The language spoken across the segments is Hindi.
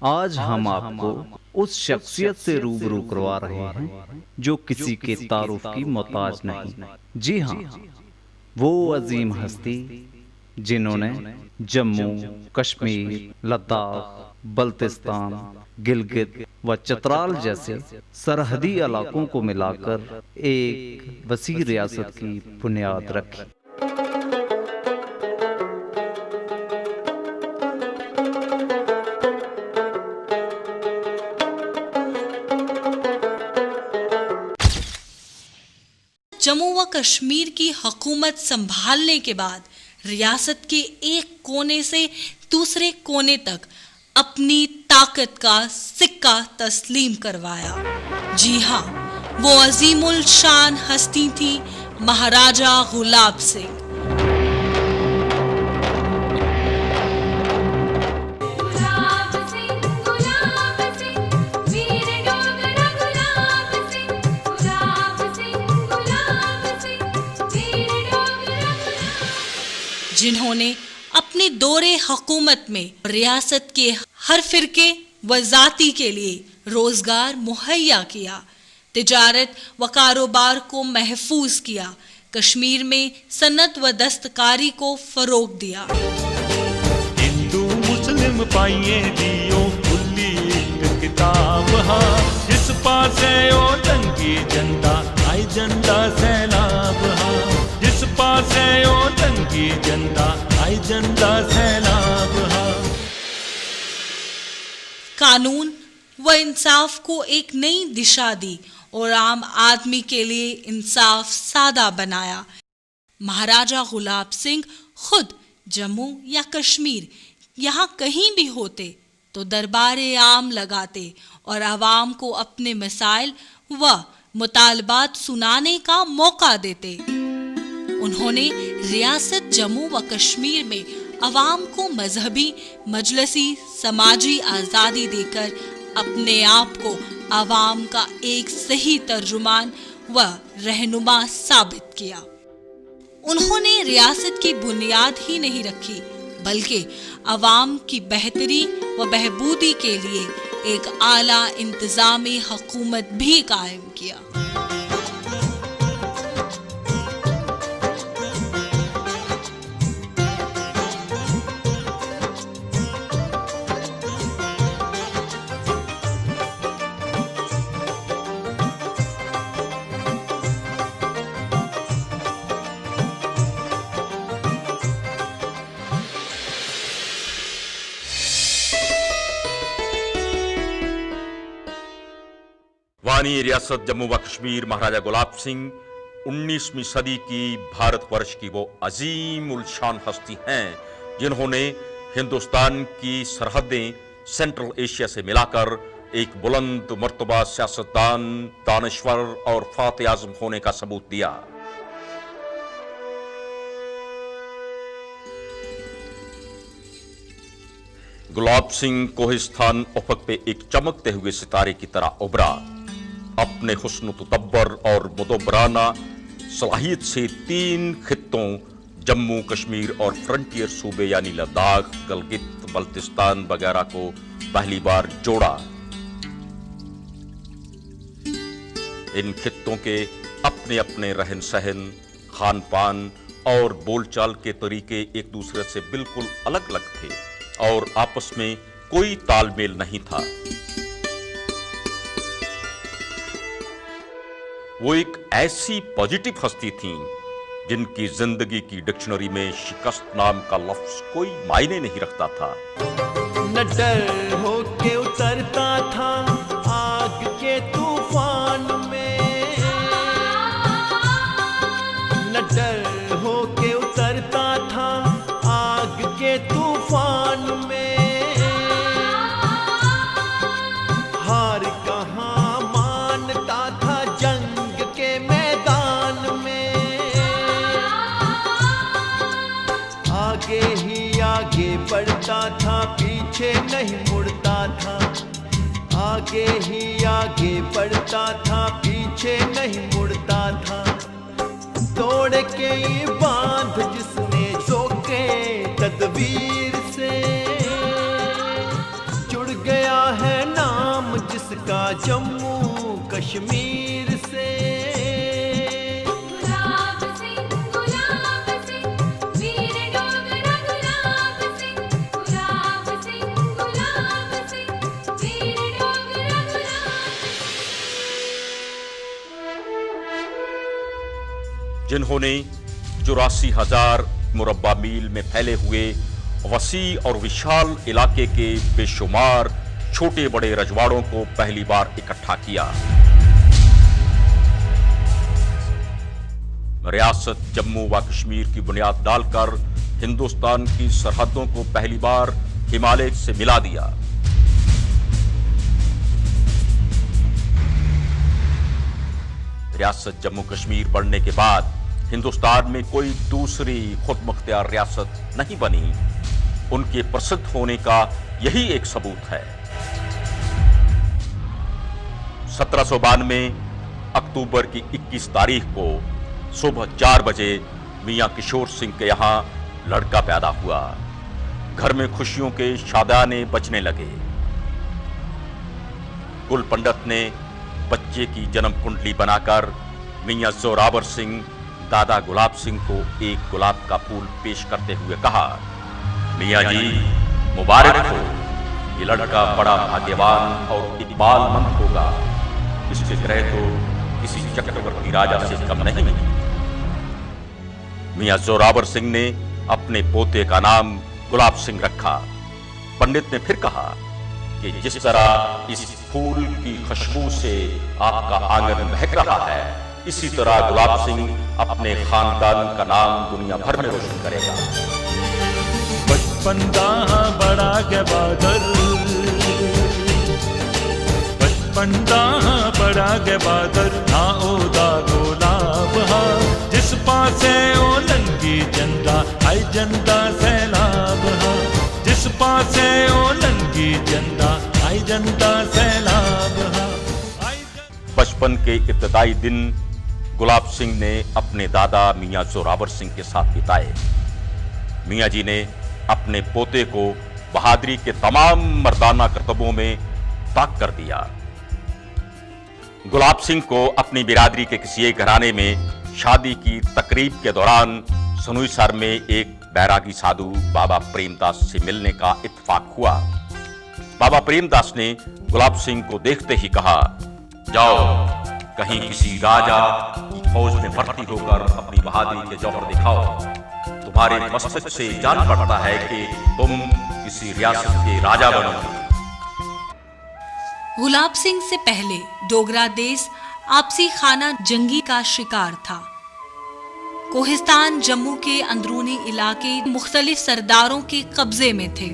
आज हम आपको उस शख्सियत से रूबरू करवा रहे हैं जो किसी के तारुफ की मोहताज नहीं। जी हाँ, वो अजीम हस्ती जिन्होंने जम्मू कश्मीर, लद्दाख, बल्तिस्तान, गिलगित व चतराल जैसे सरहदी इलाकों को मिलाकर एक वसी रियासत की बुनियाद रखी। जम्मू व कश्मीर की हुकूमत संभालने के बाद रियासत के एक कोने से दूसरे कोने तक अपनी ताकत का सिक्का तस्लीम करवाया। जी हाँ, वो अजीमुल शान हस्ती थी महाराजा गुलाब सिंह। जिन्होंने अपने दौरे हुकूमत में रियासत के हर फिरके व जाति के लिए रोजगार मुहैया किया, तिजारत व कारोबार को महफूज किया, कश्मीर में सनत व दस्तकारी को फरोग दिया। हिंदू मुस्लिम पाइए दियो खुली एक किताब हा, इस पासे ओ जंगी झंडा आई झंडा सैलाब हा, इस पासे ओ जंगी झंडा आई झंडा सैलाब हा। कानून व इंसाफ को एक नई दिशा दी और आम आदमी के लिए इंसाफ सादा बनाया। महाराजा गुलाब सिंह खुद जम्मू या कश्मीर यहाँ कहीं भी होते तो दरबारे आम लगाते और आवाम को अपने मसाइल व मुतालबात सुनाने का मौका देते। उन्होंने रियासत जम्मू व कश्मीर में अवाम को मजहबी, मजलसी, समाजी आज़ादी देकर अपने आप को अवाम का एक सही तर्जुमान व रहनुमा साबित किया। उन्होंने रियासत की बुनियाद ही नहीं रखी बल्कि अवाम की बेहतरी व बहबूदी के लिए एक आला इंतजामी हुकूमत भी कायम किया। वानी रियासत जम्मू व कश्मीर महाराजा गुलाब सिंह 19वीं सदी की भारतवर्ष की वो अजीम उल शान हस्ती हैं जिन्होंने हिंदुस्तान की सरहदें सेंट्रल एशिया से मिलाकर एक बुलंद मर्तबा सियासतदान, दानश्वर और फाते आजम होने का सबूत दिया। गुलाब सिंह कोहिस्तान उफक पे एक चमकते हुए सितारे की तरह उभरा। अपने हुस्न तदब्बर और मुदब्बराना सलाहियत से 3 खित्तों जम्मू कश्मीर और फ्रंटियर सूबे यानी लद्दाख, गिलगित, बल्तिस्तान वगैरह को पहली बार जोड़ा। इन खित्तों के अपने अपने रहन सहन, खान पान और बोलचाल के तरीके एक दूसरे से बिल्कुल अलग अलग थे और आपस में कोई तालमेल नहीं था। वो एक ऐसी पॉजिटिव हस्ती थी जिनकी जिंदगी की डिक्शनरी में शिकस्त नाम का लफ्ज कोई मायने नहीं रखता था। न डर होके उतरता था आग के तूफान में, न डर होके उतरता था आग के तूफान में, हार कहाँ मानता था जंग के मैदान में, आगे ही आगे बढ़ता था पीछे नहीं मुड़ता था, आगे ही आगे बढ़ता था पीछे नहीं मुड़ता था। तोड़ के ये बांध जिसने रोके तदबीर से, जुड़ गया का जम्मू कश्मीर से। गुलाब सिंह वीर डोगरा, गुलाब सिंह वीर डोगरा, जिन्होंने 84,000 मुरब्बा मील में फैले हुए वसी और विशाल इलाके के बेशुमार छोटे बड़े रजवाड़ों को पहली बार इकट्ठा किया। रियासत जम्मू व कश्मीर की बुनियाद डालकर हिंदुस्तान की सरहदों को पहली बार हिमालय से मिला दिया। रियासत जम्मू कश्मीर बढ़ने के बाद हिंदुस्तान में कोई दूसरी खुद मुख्तियार रियासत नहीं बनी। उनके प्रसिद्ध होने का यही एक सबूत है। 1792 अक्टूबर की 21 तारीख को सुबह 4 बजे मियां किशोर सिंह के यहां लड़का पैदा हुआ। घर में खुशियों के शादाने बजने लगे। कुल पंडित ने बच्चे की जन्म कुंडली बनाकर मियां जोरावर सिंह दादा गुलाब सिंह को एक गुलाब का फूल पेश करते हुए कहा, मियां जी मुबारक हो, ये लड़का बड़ा भाग्यवान और इकबालमंद होगा। इसके ग्रह तो किसी चक्रवर्ती राजा से कम नहीं। मियां जोरावर सिंह ने अपने पोते का नाम गुलाब सिंह रखा। पंडित ने फिर कहा कि जिस तरह इस फूल की खुशबू से आपका आंगन महक रहा है, इसी तरह गुलाब सिंह अपने खानदान का नाम दुनिया भर में रोशन करेगा। बचपन दा बड़ा गया बादल, बचपन दा बड़ा गया बादल, ना ओदा गुलाब हा, जिस पासे ओ लंगी झंडा, आई झंडा सैलाब हा, जिस पासे ओ लंगी झंडा, आई झंडा सैलाब हा। बचपन के इब्तदाई दिन गुलाब सिंह ने अपने दादा मियां जोरावर सिंह के साथ बिताए। मियां जी ने अपने पोते को बहादुरी के तमाम मर्दाना करतबों में ताक कर दिया। गुलाब सिंह को अपनी बिरादरी के किसी एक घराने में शादी की तकरीब के दौरान सनुईसर में एक बैरागी साधु बाबा प्रेमदास से मिलने का इत्तेफाक हुआ। बाबा प्रेमदास ने गुलाब सिंह को देखते ही कहा, जाओ कहीं किसी राजा की फौज में भर्ती होकर अपनी बहादुरी के जौहर दिखाओ। तुम्हारे मस्तक से जान पड़ता है कि तुम किसी रियासत के राजा बनोगे। गुलाब सिंह से पहले डोगरा देश आपसी खाना जंगी का शिकार था। कोहिस्तान जम्मू के अंदरूनी इलाके मुख्तलिफ सरदारों के कब्जे में थे।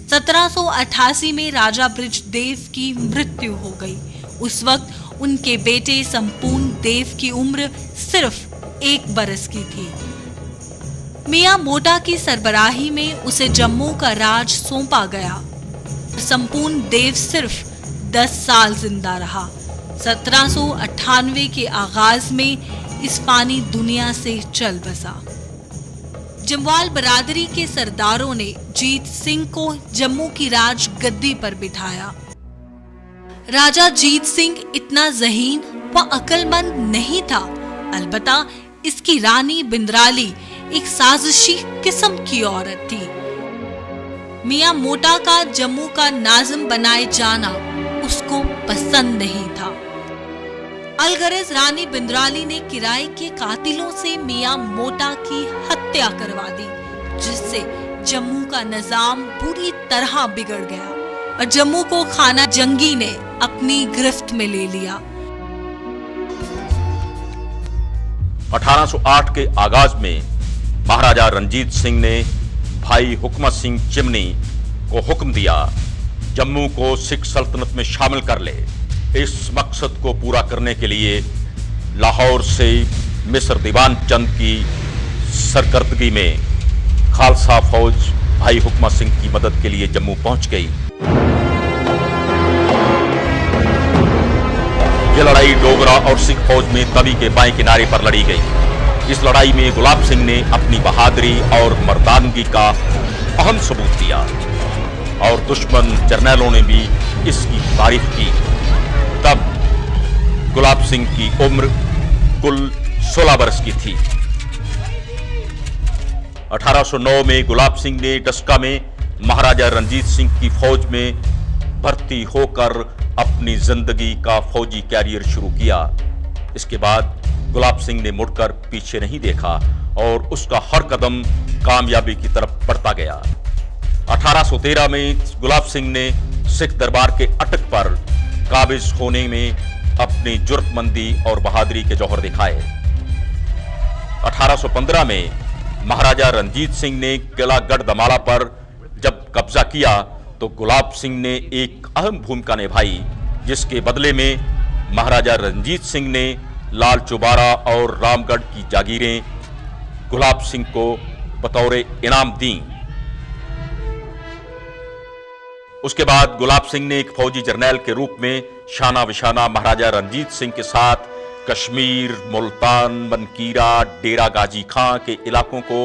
1788 में राजा ब्रिजदेव की मृत्यु हो गई। उस वक्त उनके बेटे संपूर्ण देव की उम्र सिर्फ 1 बरस की थी। मियां मोटा की सरबराही में उसे जम्मू का राज सौंपा गया। संपूर्ण देव सिर्फ 10 साल जिंदा रहा। 1798 के आगाज में इस फानी दुनिया से चल बसा। जमवाल बरादरी के सरदारों ने जीत सिंह को जम्मू की राज गद्दी पर बिठाया। राजा जीत सिंह इतना ज़हीन व अक्लमंद नहीं था, अलबत्ता इसकी रानी बिंद्राली एक साजिशी किस्म की औरत थी। मियां मोटा का जम्मू का नाज़िम बनाए जाना उसको पसंद नहीं था। अलगरज रानी बिंद्राली ने किराए के कातिलों से मियां मोटा की हत्या करवा दी, जिससे जम्मू का निजाम पूरी तरह बिगड़ गया और जम्मू को खाना जंगी ने अपनी गिरफ्त में ले लिया। 1808 के आगाज में महाराजा रणजीत सिंह ने भाई हुकमत सिंह चिमनी को हुक्म दिया, जम्मू को सिख सल्तनत में शामिल कर ले। इस मकसद को पूरा करने के लिए लाहौर से मिस्र दीवान चंद की सरकर्दगी में खालसा फौज भाई हुकमत सिंह की मदद के लिए जम्मू पहुंच गई। यह लड़ाई डोगरा और सिख फौज में तवी के बाएं किनारे पर लड़ी गई। इस लड़ाई में गुलाब सिंह ने अपनी बहादुरी और मर्दानगी का अहम सबूत दिया और दुश्मन जर्नैलों ने भी इसकी तारीफ की। तब गुलाब सिंह की उम्र कुल 16 वर्ष की थी। 1809 में गुलाब सिंह ने डस्का में महाराजा रणजीत सिंह की फौज में भर्ती होकर अपनी जिंदगी का फौजी कैरियर शुरू किया। इसके बाद गुलाब सिंह ने मुड़कर पीछे नहीं देखा और उसका हर कदम कामयाबी की तरफ बढ़ता गया। 1813 में गुलाब सिंह ने सिख दरबार के अटक पर काबिज होने में अपनी जुर्रतमंदी और बहादुरी के जौहर दिखाए। 1815 में महाराजा रणजीत सिंह ने किला गढ़दमाला पर जब कब्जा किया तो गुलाब सिंह ने एक अहम भूमिका निभाई, जिसके बदले में महाराजा रणजीत सिंह ने लाल चौबारा और रामगढ़ की जागीरें गुलाब सिंह को बतौर इनाम दी। उसके बाद गुलाब सिंह ने एक फौजी जर्नैल के रूप में शाना विशाना महाराजा रणजीत सिंह के साथ कश्मीर, मुल्तान, मनकीरा, डेरा गाजी खां के इलाकों को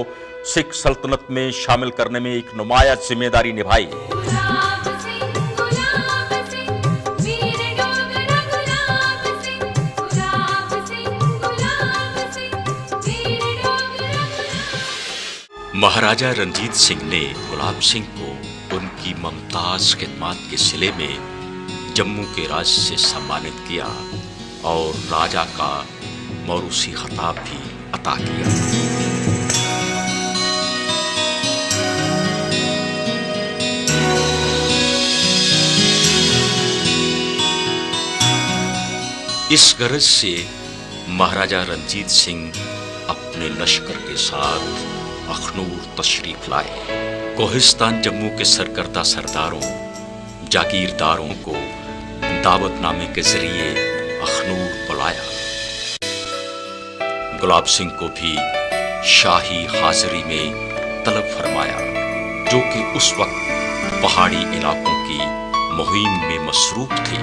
सिख सल्तनत में शामिल करने में एक नुमाया जिम्मेदारी निभाई। गुलाब सिंह वीर डोगरा गुलाब सिंह वीर डोगरा। महाराजा रणजीत सिंह ने गुलाब सिंह को उनकी मुमताज खिदमत के सिले में जम्मू के राज से सम्मानित किया और राजा का मौरूसी खिताब भी अता किया। इस गरज से महाराजा रणजीत सिंह अपने लश्कर के साथ अखनूर तशरीफ लाए। कोहिस्तान जम्मू के सरकर्दा सरदारों, जागीरदारों को दावतनामे के जरिए अखनूर बुलाया। गुलाब सिंह को भी शाही हाजिरी में तलब फरमाया, जो कि उस वक्त पहाड़ी इलाकों की मुहिम में मसरूफ थी।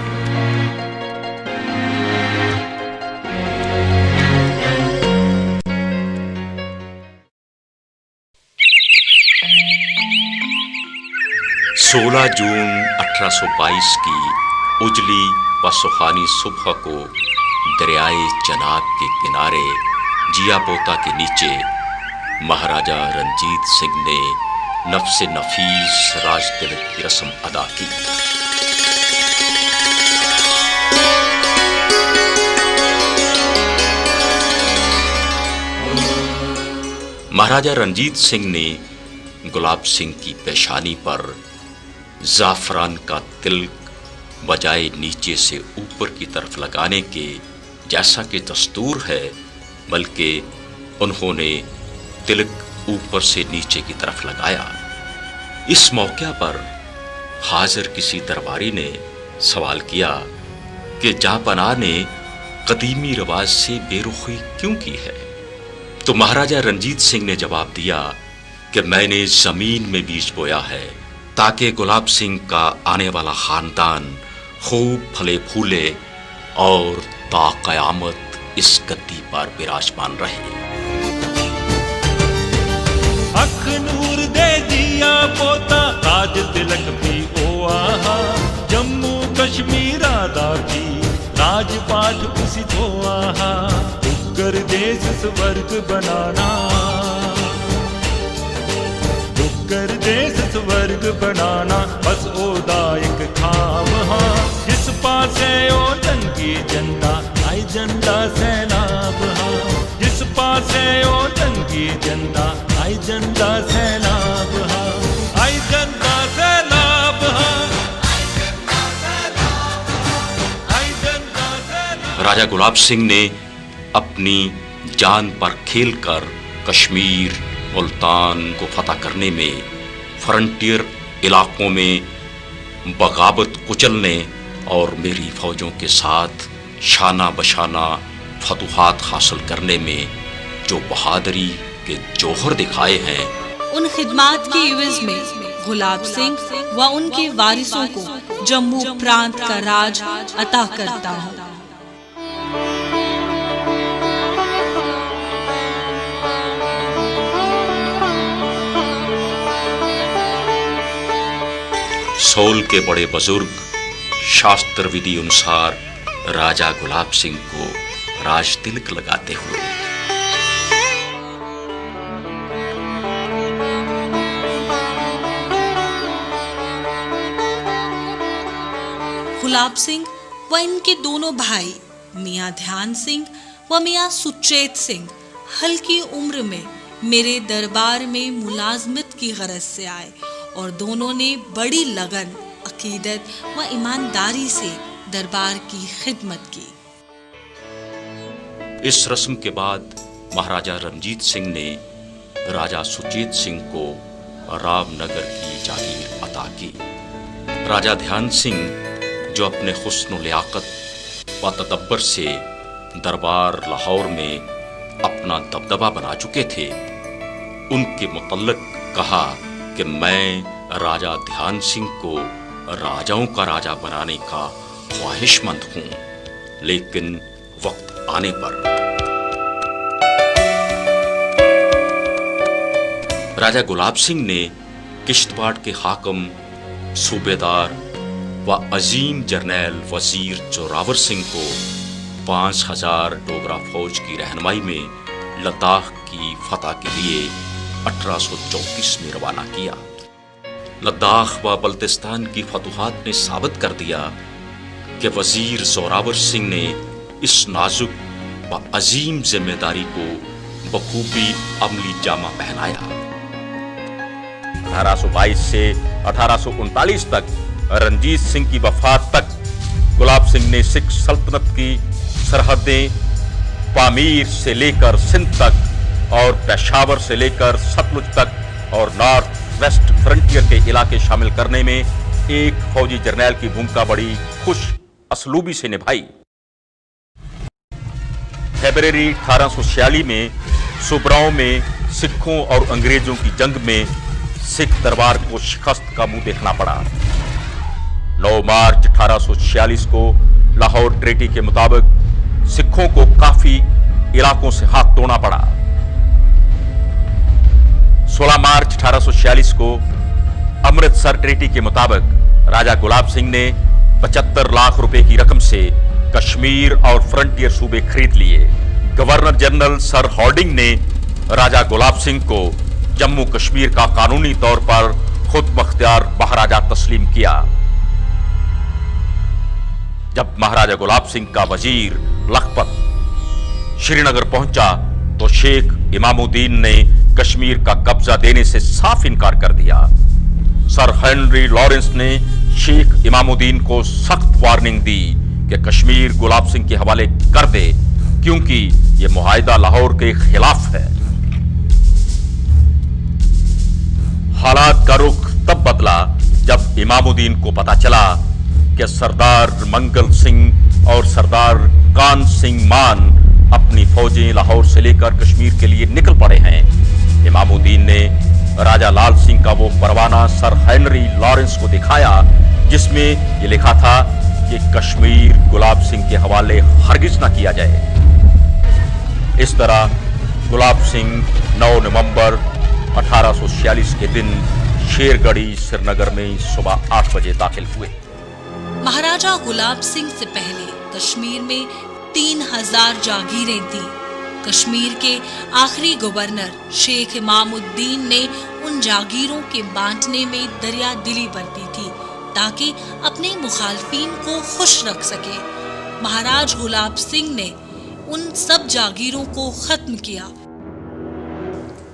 सोलह जून 1822 की उजली व सुहानी सुबह को दरियाए चनाब के किनारे जिया पोता के नीचे महाराजा रणजीत सिंह ने नफ्स नफीस राज तिलक की रस्म अदा की। महाराजा रणजीत सिंह ने गुलाब सिंह की पेशानी पर जाफरान का तिलक बजाय नीचे से ऊपर की तरफ लगाने के जैसा कि दस्तूर है, बल्कि उन्होंने तिलक ऊपर से नीचे की तरफ लगाया। इस मौके पर हाजिर किसी दरबारी ने सवाल किया कि जहाँपनाह ने कदीमी रिवाज से बेरुखी क्यों की है, तो महाराजा रणजीत सिंह ने जवाब दिया कि मैंने जमीन में बीज बोया है ताकि गुलाब सिंह का आने वाला खानदान खूब फले फूले और ता कयामत इस गद्दी पर विराजमान रहे। अखनूर दे दिया पोता ताज तिलक भी ओ आहा, जम्मू कश्मीर आदा की राजपाट खुशी तो आहा, डुग्गर देश स्वर्ग बनाना, डुग्गर देश स्वर्ग बनाना, बस ओदा एक खाम हाँ, जिस पासे ओ जंगी झंडा आई झंडा सैलाब हाँ, जिस पासे ओ जंगी झंडा आई झंडा सैलाब हाँ, आई झंडा सैलाब हाँ, आई झंडा सैलाब। राजा गुलाब सिंह ने अपनी जान पर खेलकर कश्मीर, मुल्तान को फतह करने में, फ्रंटियर इलाकों में बगावत कुचलने और मेरी फौजों के साथ शाना बशाना फतुहात हासिल करने में जो बहादुरी के जौहर दिखाए हैं, उन खिदमात के इवज में गुलाब सिंह व उनके वारिसों को जम्मू प्रांत का राज अता करता हूँ। सोल के बड़े बुजुर्ग शास्त्र विधि अनुसार राजा गुलाब सिंह को राज तिलक लगाते हुए। गुलाब सिंह व इनके दोनों भाई मियां ध्यान सिंह व मियां सुचेत सिंह हल्की उम्र में मेरे दरबार में मुलाजमत की गरज से आए और दोनों ने बड़ी लगन, अकीदत व ईमानदारी से दरबार की खिदमत की। इस रस्म के बाद महाराजा रणजीत सिंह ने राजा सुचेत सिंह को रामनगर की जागीर अता की। राजा ध्यान सिंह जो अपने हुस्न लियाकत व तदब्बर से दरबार लाहौर में अपना दबदबा बना चुके थे, उनके मुतल्लिक कहा कि मैं राजा ध्यान सिंह को राजाओं का राजा बनाने का ख्वाहिशमंद हूं, लेकिन वक्त आने पर। राजा गुलाब सिंह ने किश्तवाड़ के हाकिम, सूबेदार व अजीम जर्नैल वजीर जोरावर सिंह को 5000 डोगरा फौज की रहनुमाई में लद्दाख की फतह के लिए 1834 में रवाना किया। लद्दाख व बल्तिस्तान की फतूहात ने साबित कर दिया कि वजीर जोरावर सिंह ने इस नाजुक व अजीम जिम्मेदारी को बखूबी अमली जामा पहनाया। 1822 से 1839 तक रणजीत सिंह की वफात तक गुलाब सिंह ने सिख सल्तनत की सरहदें पामीर से लेकर सिंध तक और पेशावर से लेकर सतलुज तक और नॉर्थ वेस्ट फ्रंटियर के इलाके शामिल करने में एक फौजी जर्नैल की भूमिका बड़ी खुश असलूबी से निभाई। फरवरी 1846 में सुबराओं में सिखों और अंग्रेजों की जंग में सिख दरबार को शिकस्त का मुंह देखना पड़ा। 9 मार्च 1846 को लाहौर ट्रीटी के मुताबिक सिखों को काफी इलाकों से हाथ धोना पड़ा। 16 मार्च 1846 को अमृतसर ट्रीटी के मुताबिक राजा गुलाब सिंह ने 75 लाख रुपए की रकम से कश्मीर और फ्रंटियर सूबे खरीद लिए। गवर्नर जनरल सर हॉर्डिंग ने राजा गुलाब सिंह को जम्मू कश्मीर का कानूनी तौर पर खुद मुख्तियार महाराजा तस्लीम किया। जब महाराजा गुलाब सिंह का वजीर लखपत श्रीनगर पहुंचा तो शेख इमामुद्दीन ने कश्मीर का कब्जा देने से साफ इनकार कर दिया। सर हेनरी लॉरेंस ने शेख इमामुद्दीन को सख्त वार्निंग दी कि कश्मीर गुलाब सिंह के हवाले कर दे, क्योंकि यह मुआहिदा लाहौर के खिलाफ है। हालात का रुख तब बदला जब इमामुद्दीन को पता चला कि सरदार मंगल सिंह और सरदार कान सिंह मान अपनी फौजें लाहौर से लेकर कश्मीर के लिए निकल पड़े हैं। इमामुद्दीन ने राजा लाल सिंह का वो परवाना सर हेनरी लॉरेंस को दिखाया जिसमें यह लिखा था कि कश्मीर गुलाब सिंह के हवाले हरगिज न किया जाए। इस तरह गुलाब सिंह 9 नवंबर 1846 के दिन शेरगढ़ी श्रीनगर में सुबह 8 बजे दाखिल हुए। महाराजा गुलाब सिंह से पहले कश्मीर में 3000 जागीरें थीं। कश्मीर के आखिरी गवर्नर शेख इमामुद्दीन ने उन जागीरों के बांटने में दरिया दिली बरती थी ताकि अपने मुखालफिन को खुश रख सके। महाराज गुलाब सिंह ने उन सब जागीरों को खत्म किया।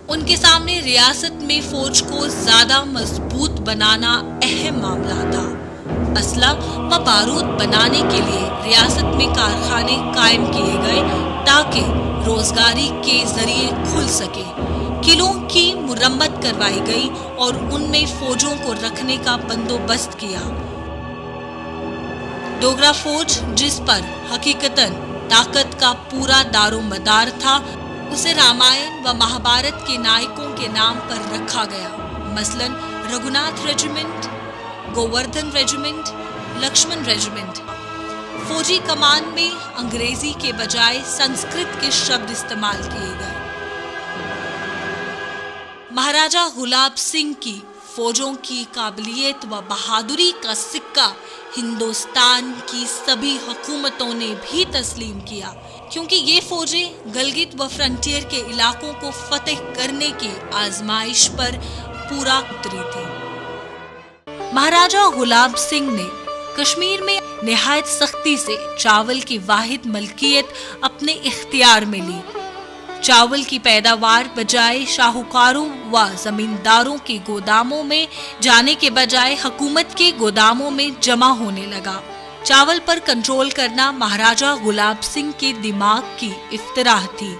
उनके सामने रियासत में फौज को ज्यादा मजबूत बनाना अहम मामला था। असलह व बारूद बनाने के लिए रियासत में कारखाने कायम किए गए ताकि रोजगारी के जरिए खुल सके। किलों की मुरम्मत करवाई गई और उनमें फौजों को रखने का बंदोबस्त किया। डोगरा फौज जिस पर हकीकतन ताकत का पूरा दारोमदार था, उसे रामायण व महाभारत के नायकों के नाम पर रखा गया। मसलन Raghunath regiment, Govardhan regiment, Lakshman regiment. फौजी कमान में अंग्रेजी के बजाय संस्कृत के शब्द इस्तेमाल किए गए। महाराजा गुलाब सिंह की फौजों की काबिलियत व बहादुरी का सिक्का हिंदुस्तान की सभी हुकूमतों ने भी तस्लीम किया, क्योंकि ये फौजें गलगित व फ्रंटियर के इलाकों को फतेह करने की आजमाइश पर पूरा उतरी थी। महाराजा गुलाब सिंह ने कश्मीर में निहायत सख्ती से चावल की वाहिद मलकियत अपने इख्तियार में ली। चावल की पैदावार बजाय शाहूकारों व जमींदारों के गोदामों में जाने के बजाय हुकूमत के गोदामों में जमा होने लगा। चावल पर कंट्रोल करना महाराजा गुलाब सिंह के दिमाग की इफ्तिराह थी,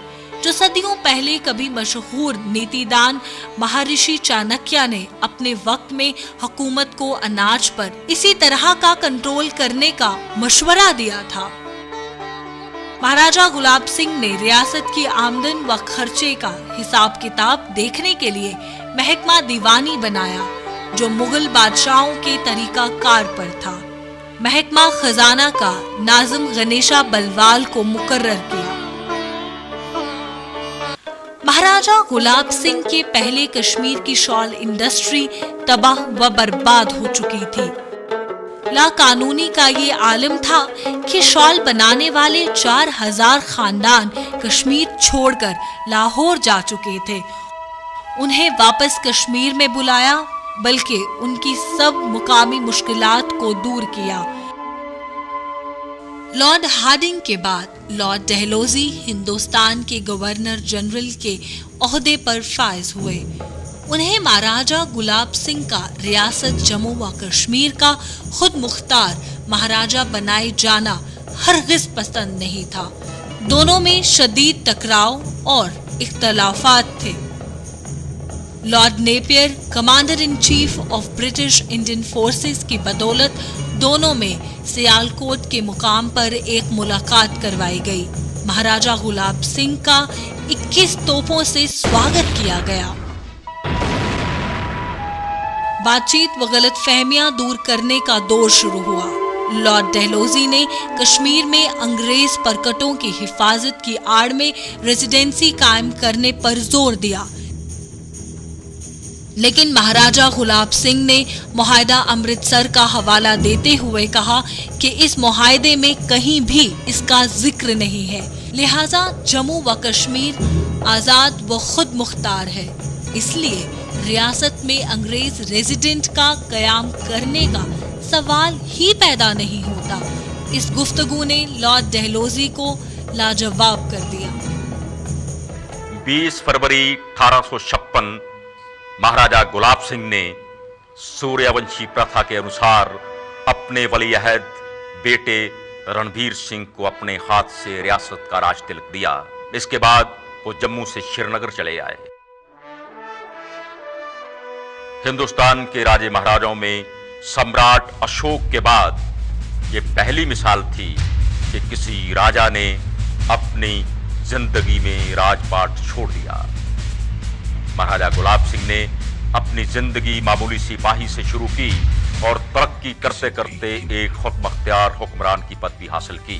जो सदियों पहले कभी मशहूर नीतिदान महर्षि चाणक्य ने अपने वक्त में हुकूमत को अनाज पर इसी तरह का कंट्रोल करने का मशवरा दिया था। महाराजा गुलाब सिंह ने रियासत की आमदन व खर्चे का हिसाब किताब देखने के लिए महकमा दीवानी बनाया, जो मुगल बादशाहों के तरीका कार पर था। महकमा खजाना का नाज़िम गणेशा बलवाल को मुकर्रर किया। महाराजा गुलाब सिंह के पहले कश्मीर की शॉल इंडस्ट्री तबाह व बर्बाद हो चुकी थी। लाकानूनी का ये आलम था कि शॉल बनाने वाले 4000 खानदान कश्मीर छोड़कर लाहौर जा चुके थे। उन्हें वापस कश्मीर में बुलाया, बल्कि उनकी सब मुकामी मुश्किलात को दूर किया। लॉर्ड हार्डिंग के बाद लॉर्ड डलहौजी हिंदुस्तान के गवर्नर जनरल के ओहदे पर फायज हुए। उन्हें महाराजा गुलाब सिंह का रियासत जम्मू व कश्मीर का खुद मुख्तार महाराजा बनाए जाना हरगिज पसंद नहीं था। दोनों में शदीद टकराव और इख्तलाफात थे। Lord Napier commander in chief of British Indian forces की बदौलत दोनों में सियालकोट के मुकाम पर एक मुलाकात करवाई गई। महाराजा गुलाब सिंह का 21 तोपों से स्वागत किया गया। बातचीत व गलतफहमियां दूर करने का दौर शुरू हुआ। लॉर्ड डलहौजी ने कश्मीर में अंग्रेज परकटों की हिफाजत की आड़ में रेजिडेंसी कायम करने पर जोर दिया, लेकिन महाराजा गुलाब सिंह ने मुआहदा अमृतसर का हवाला देते हुए कहा कि इस मुआहदे में कहीं भी इसका जिक्र नहीं है, लिहाजा जम्मू व कश्मीर आजाद व खुद मुख्तार है, इसलिए रियासत में अंग्रेज रेजिडेंट का कयाम करने का सवाल ही पैदा नहीं होता। इस गुफ्तगू ने लॉर्ड डलहौजी को लाजवाब कर दिया। 20 फरवरी 1856 महाराजा गुलाब सिंह ने सूर्यवंशी प्रथा के अनुसार अपने वलीअहद बेटे रणबीर सिंह को अपने हाथ से रियासत का राज तिलक दिया। इसके बाद वो जम्मू से श्रीनगर चले आए। हिंदुस्तान के राजे महाराजाओं में सम्राट अशोक के बाद ये पहली मिसाल थी कि किसी राजा ने अपनी जिंदगी में राजपाट छोड़ दिया। महाराजा गुलाब सिंह ने अपनी जिंदगी मामूली सिपाही से शुरू की और तरक्की करते करते एक खुदमुख्तार हुक्मरान की पदवी हासिल की।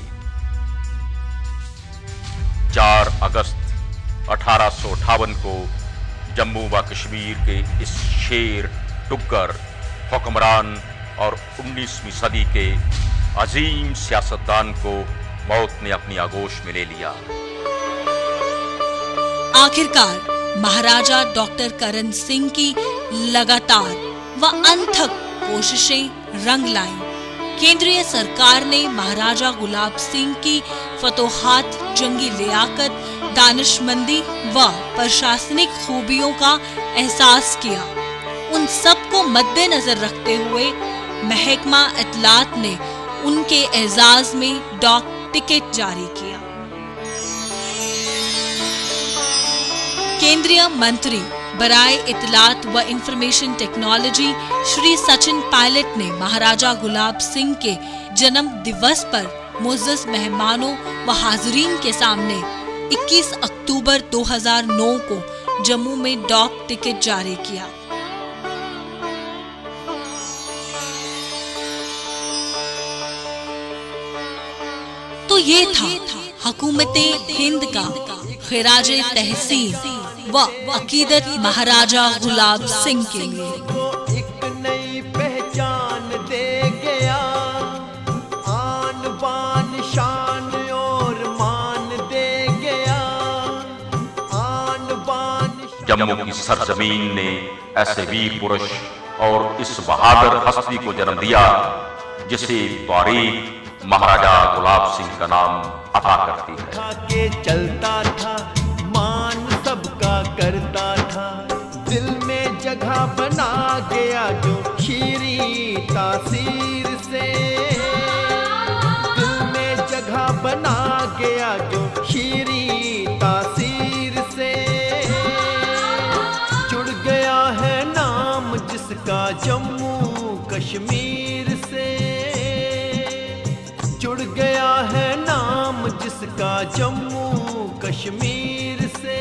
4 अगस्त 1858 को जम्मू व कश्मीर के इस शेर टुक्कर हुक्मरान और 19वीं सदी के अजीम सियासतदान को मौत ने अपनी आगोश में ले लिया। आखिरकार महाराजा डॉक्टर करण सिंह की लगातार व अनथक कोशिशें रंग लाईं। केंद्रीय सरकार ने महाराजा गुलाब सिंह की फतोहात, जंगी लियाकत, दानिशमंदी व प्रशासनिक खूबियों का एहसास किया। उन सब को मद्देनजर रखते हुए महकमा इत्तलात ने उनके एजाज में डॉक टिकट जारी किया। केंद्रीय मंत्री बराए इत्तलात व इंफॉर्मेशन टेक्नोलॉजी श्री सचिन पायलट ने महाराजा गुलाब सिंह के जन्म दिवस पर मुअज़्ज़ज़ मेहमानों व हाज़रीन के सामने 21 अक्टूबर 2009 को जम्मू में डॉक टिकट जारी किया। तो ये था हुकूमते हिंद का खिराजे तहसीन व अकीदत महाराजा गुलाब सिंह के लिए। बान शान और मान दे गया, आन बान जम्मू की सरजमीन ने ऐसे वीर पुरुष और इस बहादुर हस्ती को जन्म दिया जिसे तारीख महाराजा गुलाब सिंह का नाम अता करती है। खा के चलता था, मान सबका करता था, दिल में जगह बना गया जो शीरी तासीर से, दिल में जगह बना गया जो शीरी तासीर से। जुड़ गया है नाम जिसका जम्मू कश्मीर से, जुड़ गया है नाम जिसका जम्मू कश्मीर से।